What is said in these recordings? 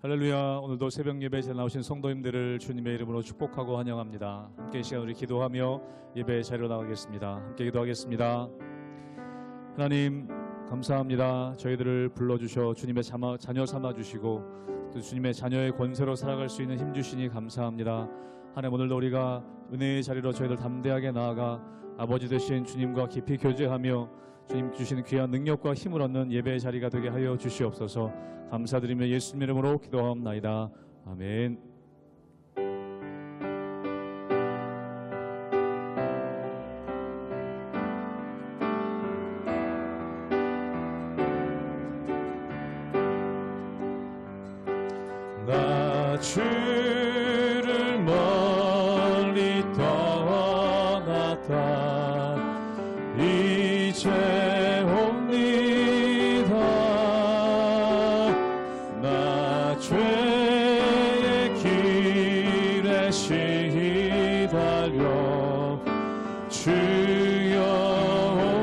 할렐루야. 오늘도 새벽 예배에 잘 나오신 성도님들을 주님의 이름으로 축복하고 환영합니다. 함께 이 시간 우리 기도하며 예배의 자리로 나가겠습니다. 함께 기도하겠습니다. 하나님 감사합니다. 저희들을 불러주셔 주님의 자녀 삼아주시고 또 주님의 자녀의 권세로 살아갈 수 있는 힘 주시니 감사합니다. 하나님 오늘도 우리가 은혜의 자리로 저희들 담대하게 나아가 아버지 되신 주님과 깊이 교제하며 주님 주시는 귀한 능력과 힘을 얻는 예배의 자리가 되게 하여 주시옵소서. 감사드리며 예수님 이름으로 기도하옵나이다. 아멘. 나 주를 멀리 떠났다 이제 옵니다. 나 죄의 길에 시달려 주여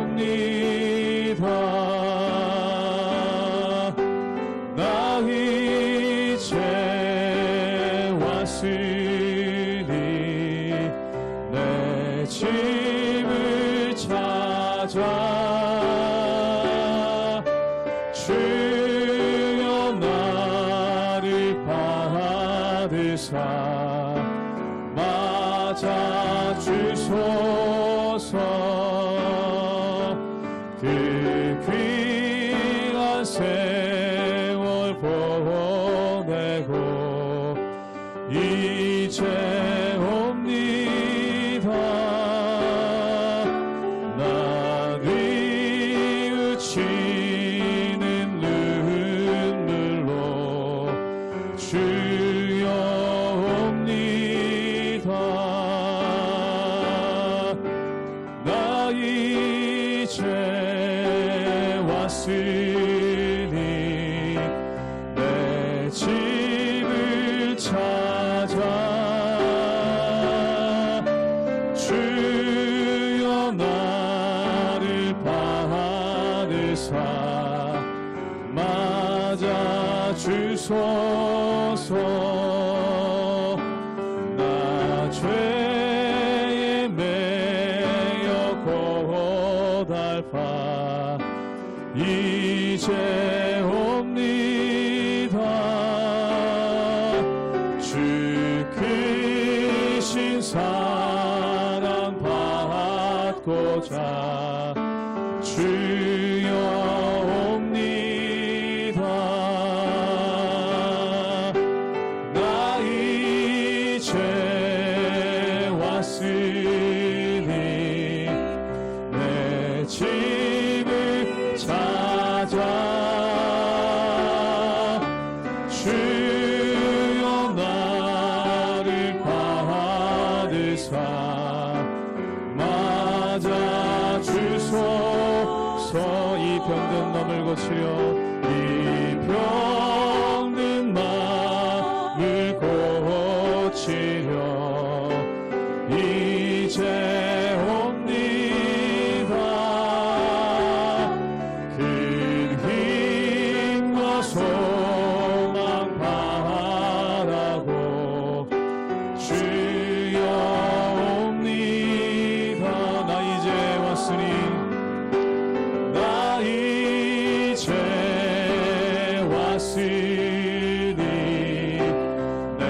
옵니다. 나 이제 왔으니 내 집을 찾아 주여 나를 받으사 맞아 주소서. 그 귀한 세월 보내고 이제 옵니다. 나 뉘우치는 눈물로 주여 옵니다. 나 이제 왔으니 내 집을 찾아 주여 나를 받으사 맞아 주소서. 나 죄에 매여 고달파 이제 옵니다. 주 크신 사랑 받고자 주여 옵니다. 나 이제 왔으니 내 집을 찾아 주여 나를 받으사 맞아 주소서. 이 병든 마음을 고치려 이 병든 마음을 고치려 이제 옵니다. 큰 힘과 소망 바라고 주여 옵니다. 나 이제 왔으니 나 이제 왔으니 내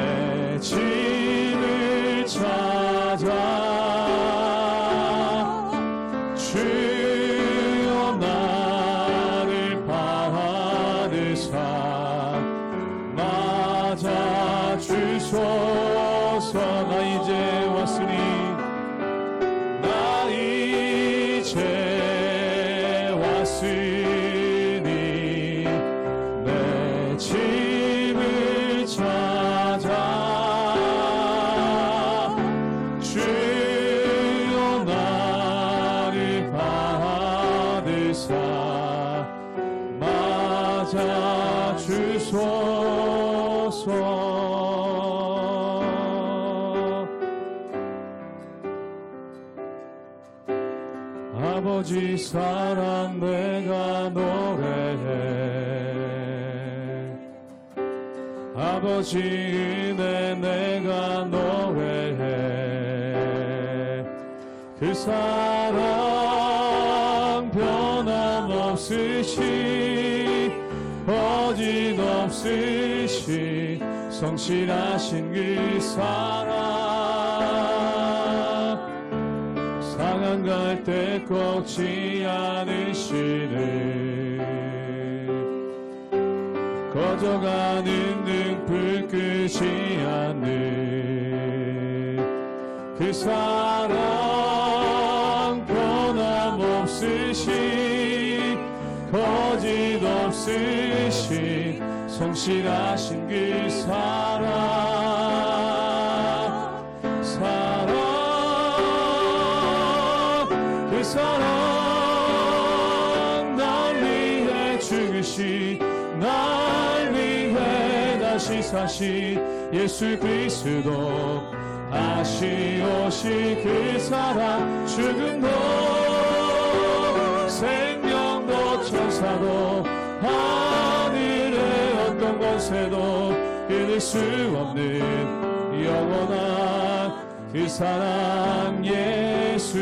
집을 찾아 주여 나를 받으사 맞아 주소서. 나 이제 왔으니 나 이제 왔으니 내 집을 찾아 주여 나를 받으사 맞아 주소서. 아버지 사랑 내가 노래해 아버지 은혜 내가 노래해. 그 사랑 변함없으시 거짓없으시 성실하신 그 사랑 상한 갈 때 꺾지 않으시네. 꺼져가는 등불 끄지 않는 그 사랑 변함없으시 거짓없으시 성실하신 그 사랑 그 사랑 날 위해 죽으시 날 위해 다시 사시 예수 그리스도 다시 오실 그 사랑 죽음도 생명도 천사도 하늘의 어떤 권세도 끊을 수 없는 영원한 그 사랑 예수.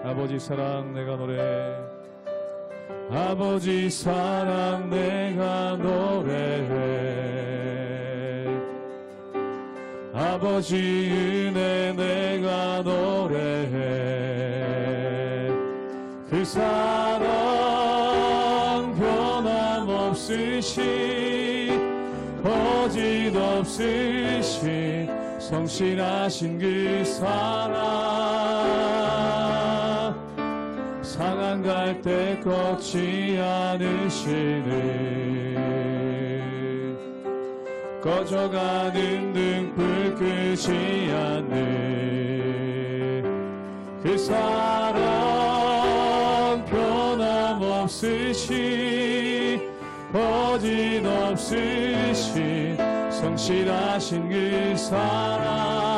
아버지 사랑 내가 노래해. 아버지 사랑 내가 노래해. 아버지 은혜 내가 노래해. 그 사랑 변함없으시 거짓없으시 성실하신 그 사랑 상한 갈 때 꺾지 않으시네. 꺼져가는 등불 끄지 않는 그 사랑 변함없으시 거짓없으시 성실하신 그 사랑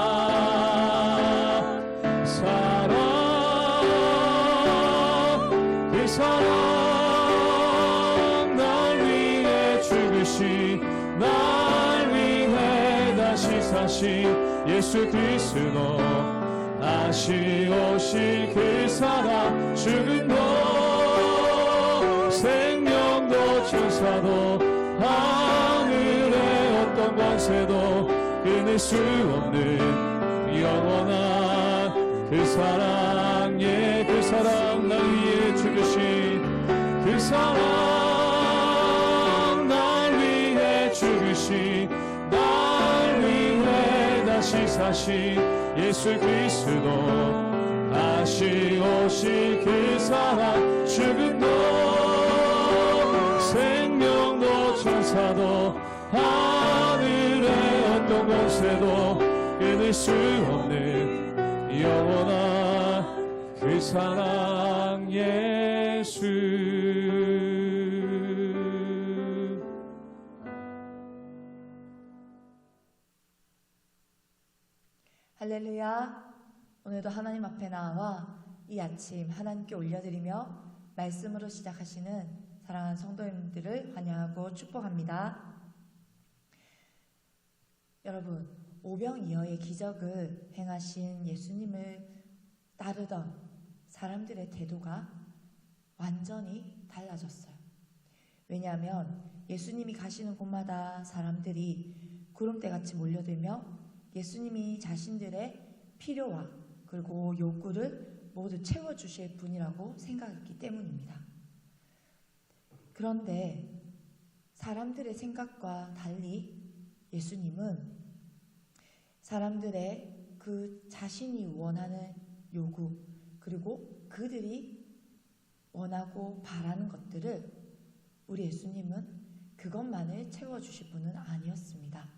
그 사랑 날 위해 죽으시 날 위해 다시 사시 예수 그리스도 다시 오실 그 사랑 죽음도 생명도 천사도 하늘의 어떤 권세도 끊을 수 없는 영원한 그 사랑 그 사랑 날 위해 죽으신 그 사랑 날 위해 죽으신 날 위해 다시 사신 예수 그리스도 다시 오실 그 사랑 죽음도 생명도 천사도 하늘의 어떤 권세도 끊을 수 없는 영원한 그 사랑 예수. 할렐루야. 오늘도 하나님 앞에 나와 이 아침 하나님께 올려드리며 말씀으로 시작하시는 사랑하는 성도님들을 환영하고 축복합니다. 여러분, 오병이어의 기적을 행하신 예수님을 따르던 사람들의 태도가 완전히 달라졌어요. 왜냐하면 예수님이 가시는 곳마다 사람들이 구름대같이 몰려들며 예수님이 자신들의 필요와 그리고 욕구를 모두 채워주실 분이라고 생각했기 때문입니다. 그런데 사람들의 생각과 달리 예수님은 사람들의 그 자신이 원하는 요구 그리고 그들이 원하고 바라는 것들을 우리 예수님은 그것만을 채워주실 분은 아니었습니다.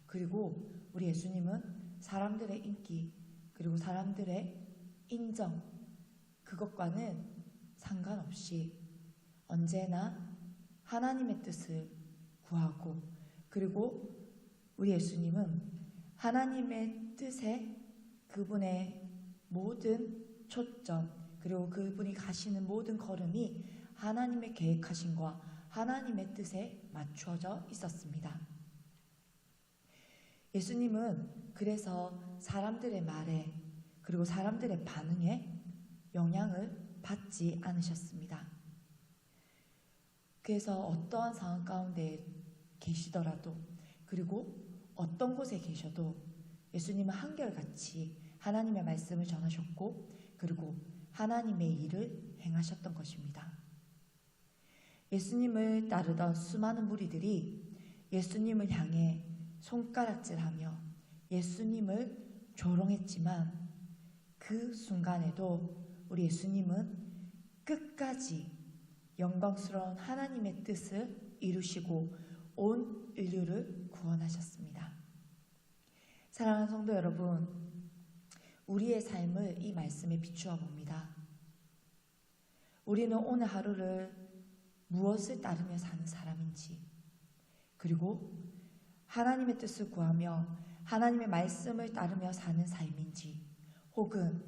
그리고 우리 예수님은 사람들의 인기 그리고 사람들의 인정 그것과는 상관없이 언제나 하나님의 뜻을 구하고 그리고 우리 예수님은 하나님의 뜻에 그분의 모든 초점 그리고 그분이 가시는 모든 걸음이 하나님의 계획하심과 하나님의 뜻에 맞추어져 있었습니다. 예수님은 그래서 사람들의 말에 그리고 사람들의 반응에 영향을 받지 않으셨습니다. 그래서 어떠한 상황 가운데 계시더라도 그리고 어떤 곳에 계셔도 예수님은 한결같이 하나님의 말씀을 전하셨고 그리고 하나님의 일을 행하셨던 것입니다. 예수님을 따르던 수많은 무리들이 예수님을 향해 손가락질하며 예수님을 조롱했지만 그 순간에도 우리 예수님은 끝까지 영광스러운 하나님의 뜻을 이루시고 온 인류를 구원하셨습니다. 사랑하는 성도 여러분, 우리의 삶을 이 말씀에 비추어 봅니다. 우리는 오늘 하루를 무엇을 따르며 사는 사람인지, 그리고 하나님의 뜻을 구하며 하나님의 말씀을 따르며 사는 삶인지, 혹은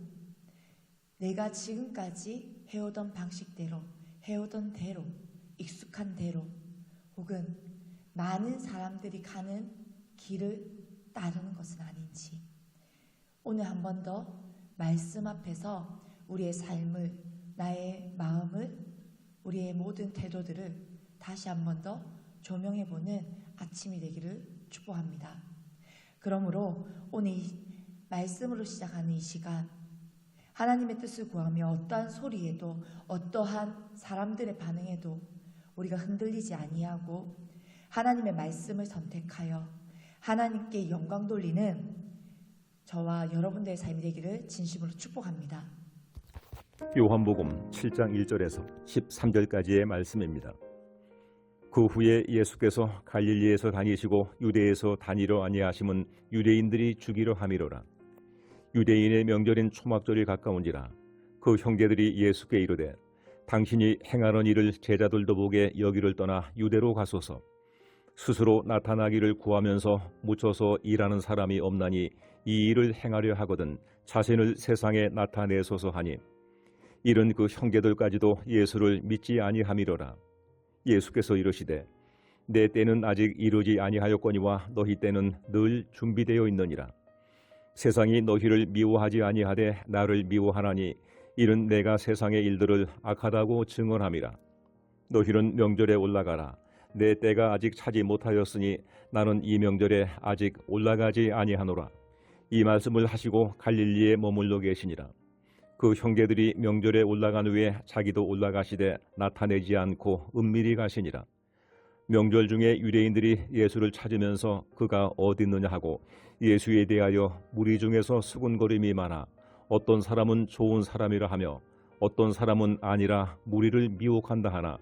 내가 지금까지 해오던 방식대로, 해오던 대로, 익숙한 대로, 혹은 많은 사람들이 가는 길을 따르는 것은 아닌지, 오늘 한 번 더 말씀 앞에서 우리의 삶을, 나의 마음을, 우리의 모든 태도들을 다시 한 번 더 조명해보는 아침이 되기를 축복합니다. 그러므로 오늘 이 말씀으로 시작하는 이 시간, 하나님의 뜻을 구하며 어떠한 소리에도 어떠한 사람들의 반응에도 우리가 흔들리지 아니하고 하나님의 말씀을 선택하여 하나님께 영광 돌리는 저와 여러분들의 삶이 되기를 진심으로 축복합니다. 요한복음 7장 1절에서 13절까지의 말씀입니다. 그 후에 예수께서 갈릴리에서 다니시고 유대에서 다니러 아니하심은 유대인들이 죽이려 함이로라. 유대인의 명절인 초막절이 가까운지라. 그 형제들이 예수께 이르되 당신이 행하는 일을 제자들도 보게 여기를 떠나 유대로 가소서. 스스로 나타나기를 구하면서 묻혀서 일하는 사람이 없나니 이 일을 행하려 하거든 자신을 세상에 나타내소서 하니, 이른 그 형제들까지도 예수를 믿지 아니함이로라. 예수께서 이르시되 내 때는 아직 이르지 아니하였거니와 너희 때는 늘 준비되어 있느니라. 세상이 너희를 미워하지 아니하되 나를 미워하나니 이는 내가 세상의 일들을 악하다고 증언함이라. 너희는 명절에 올라가라. 내 때가 아직 차지 못하였으니 나는 이 명절에 아직 올라가지 아니하노라. 이 말씀을 하시고 갈릴리에 머물러 계시니라. 그 형제들이 명절에 올라간 후에 자기도 올라가시되 나타내지 않고 은밀히 가시니라. 명절 중에 유대인들이 예수를 찾으면서 그가 어디 있느냐 하고 예수에 대하여 무리 중에서 수군거림이 많아 어떤 사람은 좋은 사람이라 하며 어떤 사람은 아니라 무리를 미혹한다 하나,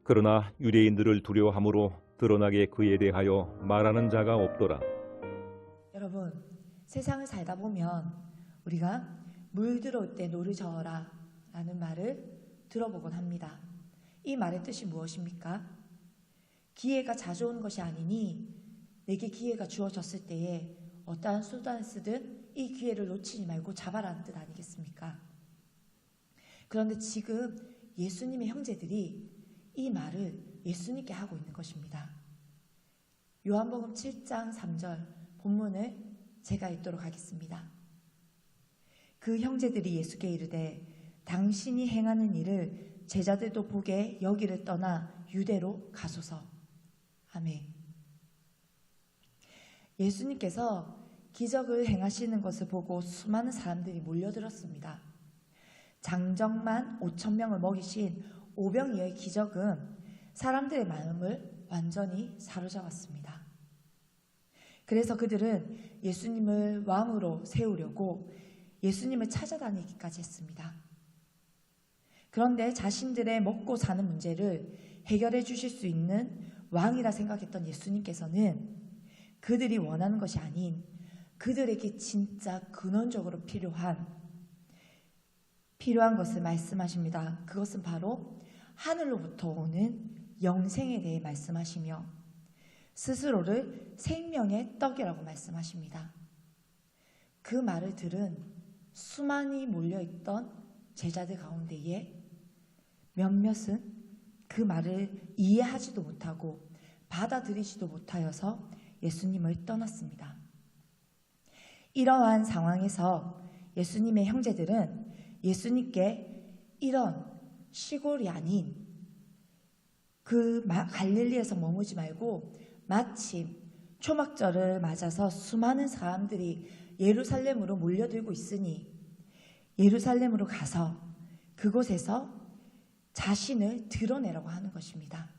그러나 유대인들을 두려워함으로 드러나게 그에 대하여 말하는 자가 없더라. 여러분, 세상을 살다 보면 우리가 물 들어올 때 노를 저어라 라는 말을 들어보곤 합니다. 이 말의 뜻이 무엇입니까? 기회가 자주 오는 것이 아니니 내게 기회가 주어졌을 때에 어떠한 수단을 쓰든 이 기회를 놓치지 말고 잡아라는 뜻 아니겠습니까? 그런데 지금 예수님의 형제들이 이 말을 예수님께 하고 있는 것입니다. 요한복음 7장 3절 본문을 제가 읽도록 하겠습니다. 그 형제들이 예수께 이르되 당신이 행하는 일을 제자들도 보게 여기를 떠나 유대로 가소서. 아멘. 예수님께서 기적을 행하시는 것을 보고 수많은 사람들이 몰려들었습니다. 장정만 5,000명을 먹이신 오병이어의 기적은 사람들의 마음을 완전히 사로잡았습니다. 그래서 그들은 예수님을 왕으로 세우려고 예수님을 찾아다니기까지 했습니다. 그런데 자신들의 먹고 사는 문제를 해결해 주실 수 있는 왕이라 생각했던 예수님께서는 그들이 원하는 것이 아닌 그들에게 진짜 근원적으로 필요한 것을 말씀하십니다. 그것은 바로 하늘로부터 오는 영생에 대해 말씀하시며 스스로를 생명의 떡이라고 말씀하십니다. 그 말을 들은 수많이 몰려있던 제자들 가운데에 몇몇은 그 말을 이해하지도 못하고 받아들이지도 못하여서 예수님을 떠났습니다. 이러한 상황에서 예수님의 형제들은 예수님께 이런 시골이 아닌 그 갈릴리에서 머무지 말고 마침 초막절을 맞아서 수많은 사람들이 예루살렘으로 몰려들고 있으니 예루살렘으로 가서 그곳에서 자신을 드러내라고 하는 것입니다.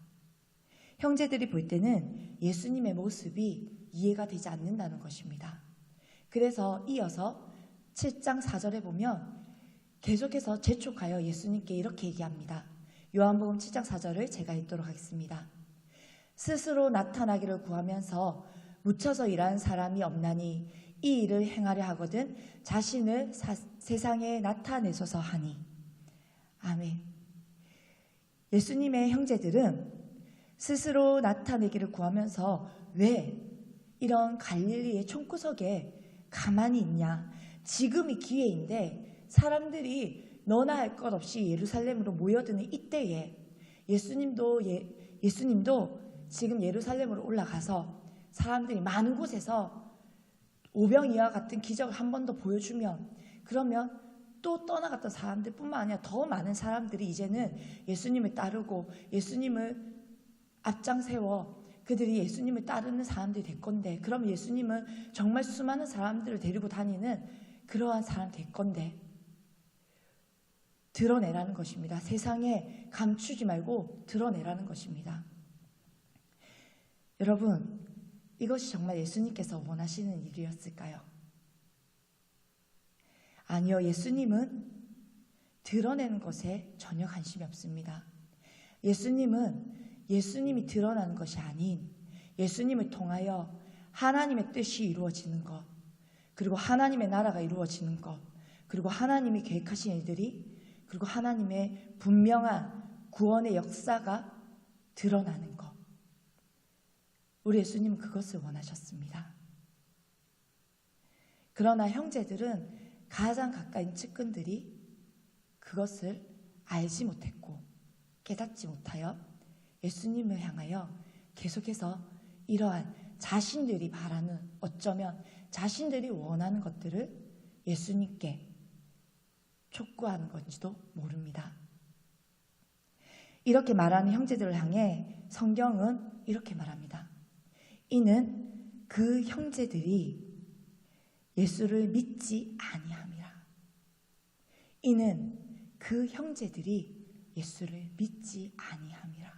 형제들이 볼 때는 예수님의 모습이 이해가 되지 않는다는 것입니다. 그래서 이어서 7장 4절에 보면 계속해서 재촉하여 예수님께 이렇게 얘기합니다. 요한복음 7장 4절을 제가 읽도록 하겠습니다. 스스로 나타나기를 구하면서 묻혀서 일하는 사람이 없나니 이 일을 행하려 하거든 자신을 세상에 나타내소서 하니. 아멘. 예수님의 형제들은 스스로 나타내기를 구하면서 왜 이런 갈릴리의 총구석에 가만히 있냐. 지금이 기회인데 사람들이 너나 할 것 없이 예루살렘으로 모여드는 이때에 예수님도 지금 예루살렘으로 올라가서 사람들이 많은 곳에서 오병이와 같은 기적을 한 번 더 보여주면 그러면 또 떠나갔던 사람들뿐만 아니라 더 많은 사람들이 이제는 예수님을 따르고 예수님을 앞장 세워 그들이 예수님을 따르는 사람들이 될 건데 그럼 예수님은 정말 수많은 사람들을 데리고 다니는 그러한 사람 될 건데 드러내라는 것입니다. 세상에 감추지 말고 드러내라는 것입니다. 여러분, 이것이 정말 예수님께서 원하시는 일이었을까요? 아니요, 예수님은 드러내는 것에 전혀 관심이 없습니다. 예수님이 드러나는 것이 아닌 예수님을 통하여 하나님의 뜻이 이루어지는 것, 그리고 하나님의 나라가 이루어지는 것, 그리고 하나님이 계획하신 일들이, 그리고 하나님의 분명한 구원의 역사가 드러나는 것. 우리 예수님은 그것을 원하셨습니다. 그러나 형제들은 가장 가까인 측근들이 그것을 알지 못했고 깨닫지 못하여 예수님을 향하여 계속해서 이러한 자신들이 바라는 어쩌면 자신들이 원하는 것들을 예수님께 촉구하는 건지도 모릅니다. 이렇게 말하는 형제들을 향해 성경은 이렇게 말합니다. 이는 그 형제들이 예수를 믿지 아니함이라. 이는 그 형제들이 예수를 믿지 아니함이라.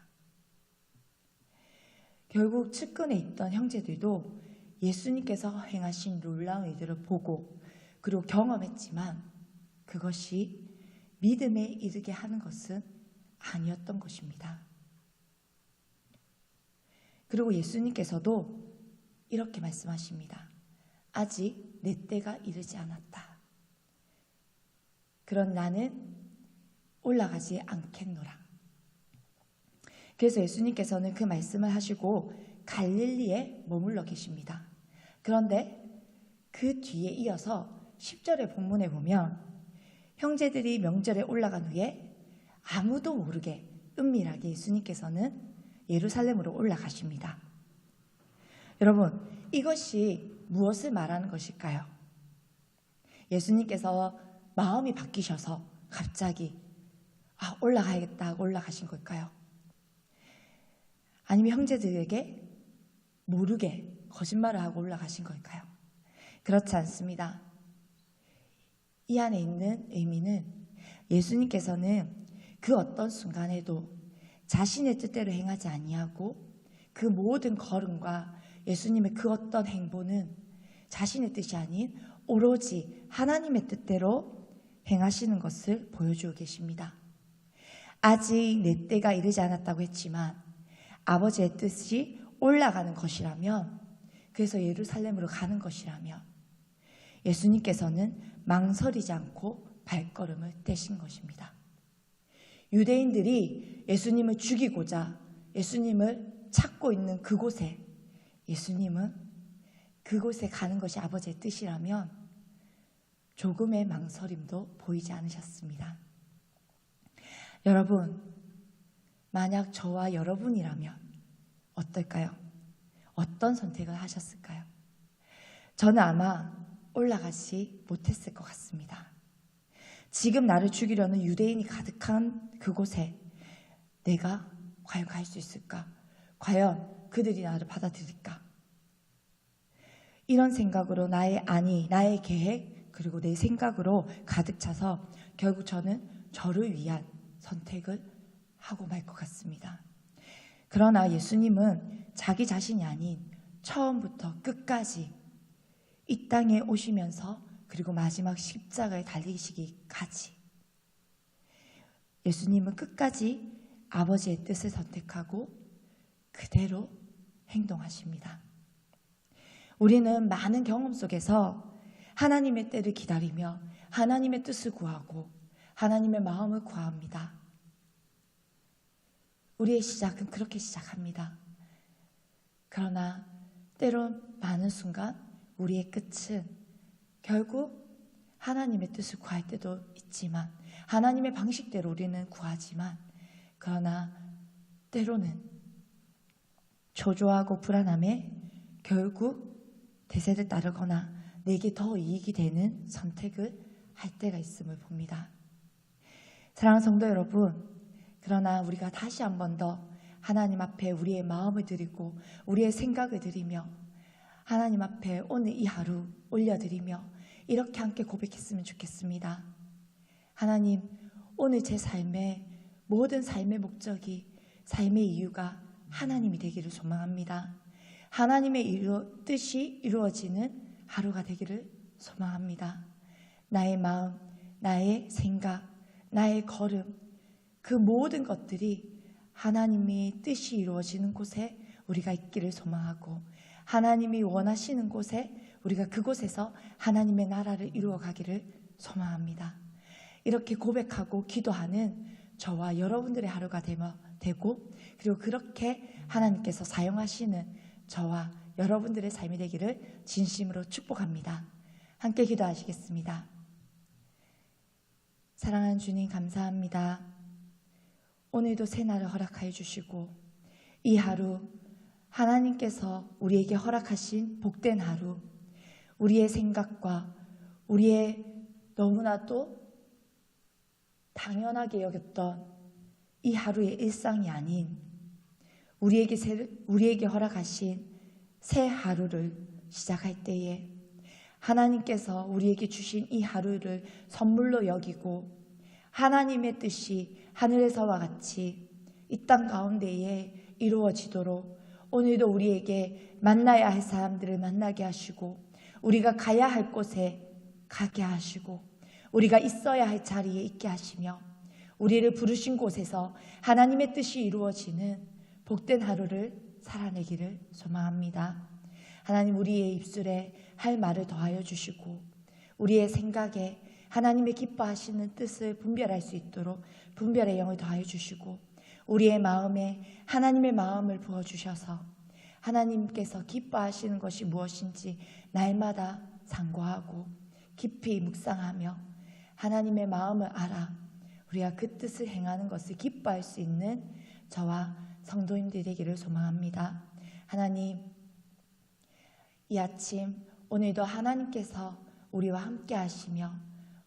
결국 측근에 있던 형제들도 예수님께서 행하신 놀라운 일들을 보고 그리고 경험했지만 그것이 믿음에 이르게 하는 것은 아니었던 것입니다. 그리고 예수님께서도 이렇게 말씀하십니다. 아직 내 때가 이르지 않았다. 그런 나는 올라가지 않겠노라. 그래서 예수님께서는 그 말씀을 하시고 갈릴리에 머물러 계십니다. 그런데 그 뒤에 이어서 10절의 본문에 보면 형제들이 명절에 올라간 후에 아무도 모르게 은밀하게 예수님께서는 예루살렘으로 올라가십니다. 여러분, 이것이 무엇을 말하는 것일까요? 예수님께서 마음이 바뀌셔서 갑자기 올라가야겠다 하고 올라가신 걸까요? 아니면 형제들에게 모르게 거짓말을 하고 올라가신 걸까요? 그렇지 않습니다. 이 안에 있는 의미는 예수님께서는 그 어떤 순간에도 자신의 뜻대로 행하지 아니하고 그 모든 걸음과 예수님의 그 어떤 행보는 자신의 뜻이 아닌 오로지 하나님의 뜻대로 행하시는 것을 보여주고 계십니다. 아직 내 때가 이르지 않았다고 했지만 아버지의 뜻이 올라가는 것이라면, 그래서 예루살렘으로 가는 것이라면 예수님께서는 망설이지 않고 발걸음을 떼신 것입니다. 유대인들이 예수님을 죽이고자 예수님을 찾고 있는 그곳에 예수님은 그곳에 가는 것이 아버지의 뜻이라면 조금의 망설임도 보이지 않으셨습니다. 여러분, 만약 저와 여러분이라면 어떨까요? 어떤 선택을 하셨을까요? 저는 아마 올라가지 못했을 것 같습니다. 지금 나를 죽이려는 유대인이 가득한 그곳에 내가 과연 갈 수 있을까? 과연 그들이 나를 받아들일까? 이런 생각으로 나의 안위, 나의 계획, 그리고 내 생각으로 가득 차서 결국 저는 저를 위한 선택을 하고 말 것 같습니다. 그러나 예수님은 자기 자신이 아닌 처음부터 끝까지 이 땅에 오시면서 그리고 마지막 십자가에 달리시기까지 예수님은 끝까지 아버지의 뜻을 선택하고 그대로 행동하십니다. 우리는 많은 경험 속에서 하나님의 때를 기다리며 하나님의 뜻을 구하고 하나님의 마음을 구합니다. 우리의 시작은 그렇게 시작합니다. 그러나 때론 많은 순간 우리의 끝은 결국 하나님의 뜻을 구할 때도 있지만 하나님의 방식대로 우리는 구하지만 그러나 때로는 초조하고 불안함에 결국 대세를 따르거나 내게 더 이익이 되는 선택을 할 때가 있음을 봅니다. 사랑하는 성도 여러분, 그러나 우리가 다시 한 번 더 하나님 앞에 우리의 마음을 드리고 우리의 생각을 드리며 하나님 앞에 오늘 이 하루 올려드리며 이렇게 함께 고백했으면 좋겠습니다. 하나님, 오늘 제 삶의 모든 삶의 목적이 삶의 이유가 하나님이 되기를 소망합니다. 하나님의 뜻이 이루어지는 하루가 되기를 소망합니다. 나의 마음, 나의 생각, 나의 걸음, 그 모든 것들이 하나님의 뜻이 이루어지는 곳에 우리가 있기를 소망하고 하나님이 원하시는 곳에 우리가 그곳에서 하나님의 나라를 이루어가기를 소망합니다. 이렇게 고백하고 기도하는 저와 여러분들의 하루가 되고 그리고 그렇게 하나님께서 사용하시는 저와 여러분들의 삶이 되기를 진심으로 축복합니다. 함께 기도하시겠습니다. 사랑하는 주님, 감사합니다. 오늘도 새 날을 허락하여 주시고 이 하루 하나님께서 우리에게 허락하신 복된 하루, 우리의 생각과 우리의 너무나도 당연하게 여겼던 이 하루의 일상이 아닌 우리에게 허락하신 새 하루를 시작할 때에 하나님께서 우리에게 주신 이 하루를 선물로 여기고 하나님의 뜻이 하늘에서와 같이 이 땅 가운데에 이루어지도록 오늘도 우리에게 만나야 할 사람들을 만나게 하시고 우리가 가야 할 곳에 가게 하시고 우리가 있어야 할 자리에 있게 하시며 우리를 부르신 곳에서 하나님의 뜻이 이루어지는 복된 하루를 살아내기를 소망합니다. 하나님, 우리의 입술에 할 말을 더하여 주시고 우리의 생각에 하나님의 기뻐하시는 뜻을 분별할 수 있도록 분별의 영을 더하여 주시고 우리의 마음에 하나님의 마음을 부어주셔서 하나님께서 기뻐하시는 것이 무엇인지 날마다 상고하고 깊이 묵상하며 하나님의 마음을 알아 우리가 그 뜻을 행하는 것을 기뻐할 수 있는 저와 성도님들이 되기를 소망합니다. 하나님, 이 아침 오늘도 하나님께서 우리와 함께 하시며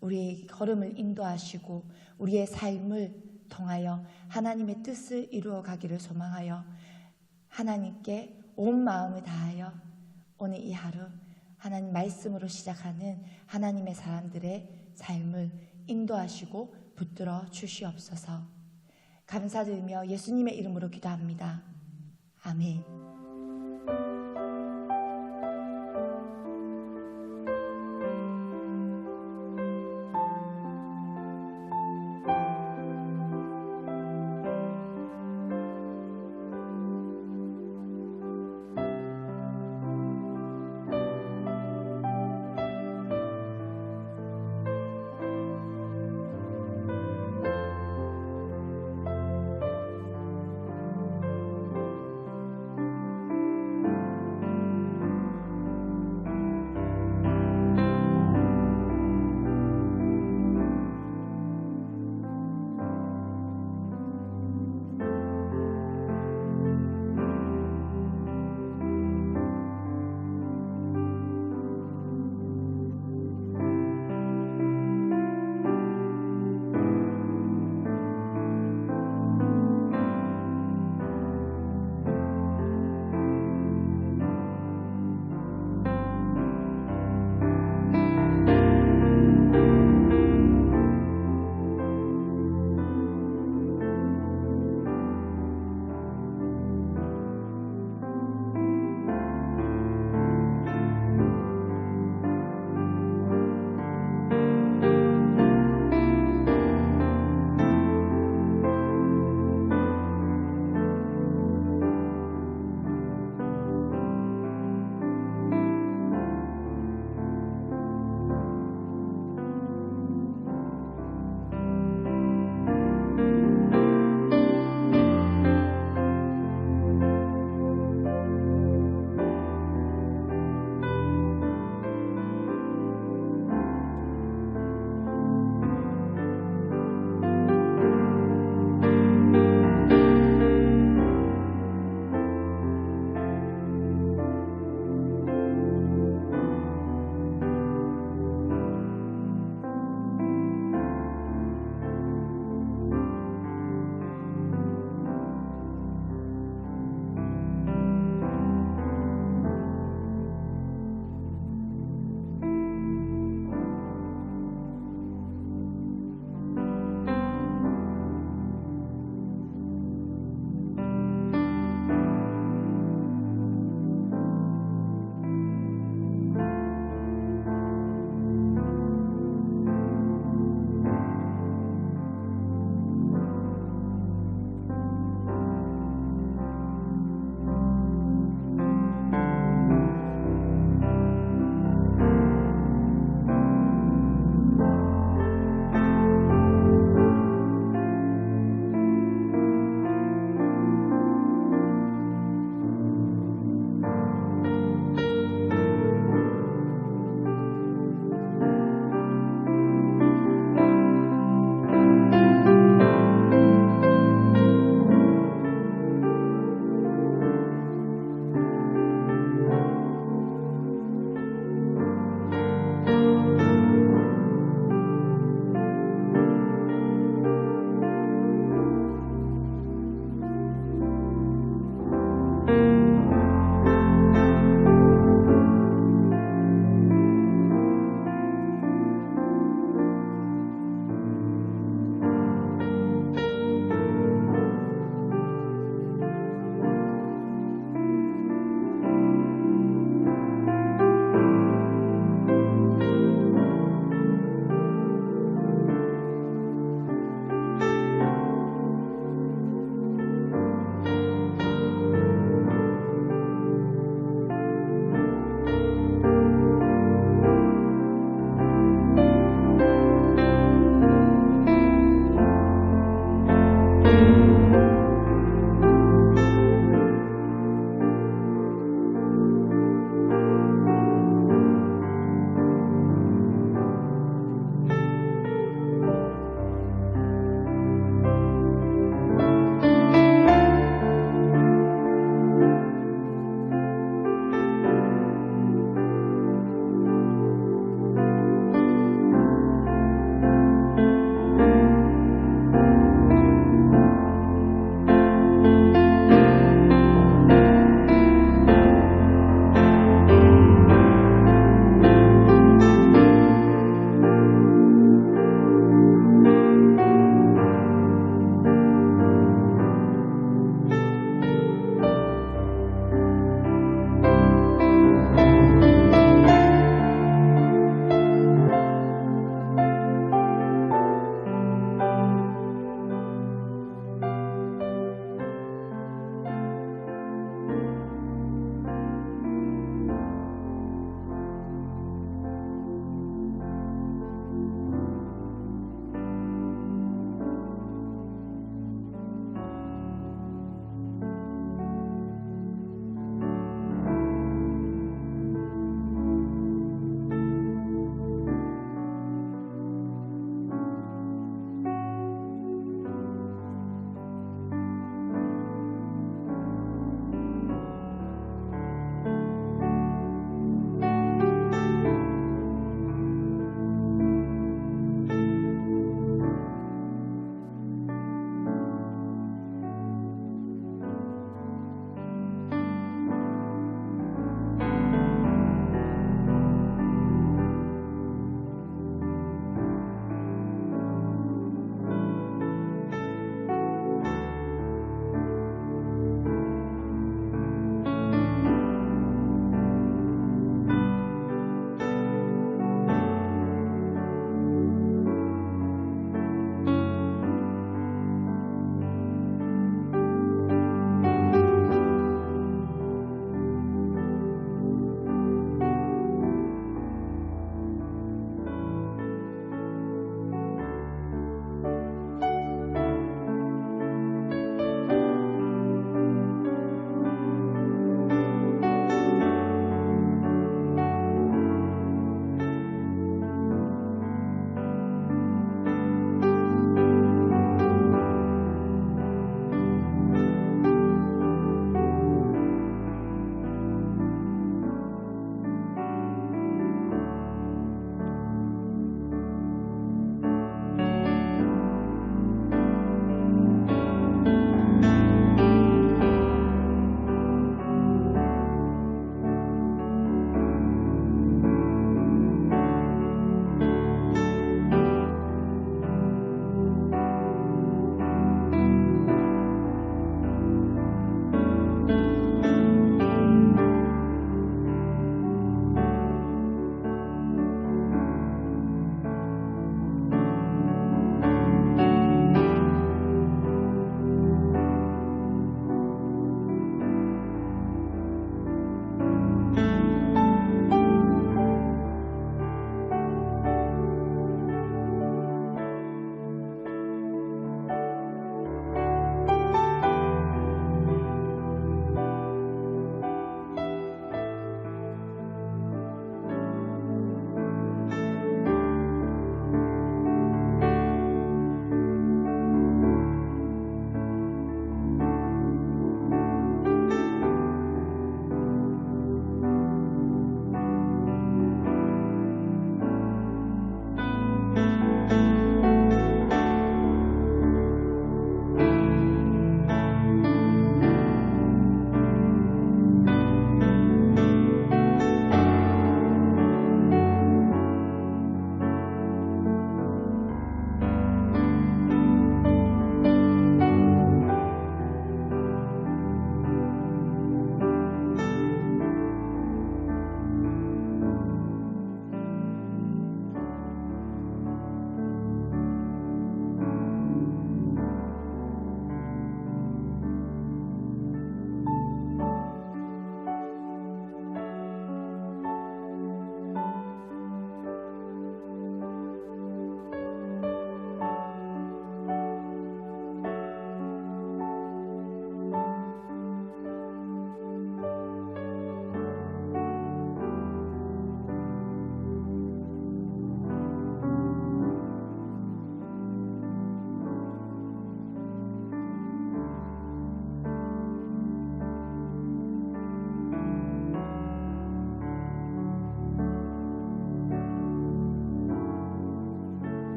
우리의 걸음을 인도하시고 우리의 삶을 통하여 하나님의 뜻을 이루어 가기를 소망하여 하나님께 온 마음을 다하여 오늘 이 하루 하나님 말씀으로 시작하는 하나님의 사람들의 삶을 인도하시고 붙들어 주시옵소서. 감사드리며 예수님의 이름으로 기도합니다. 아멘.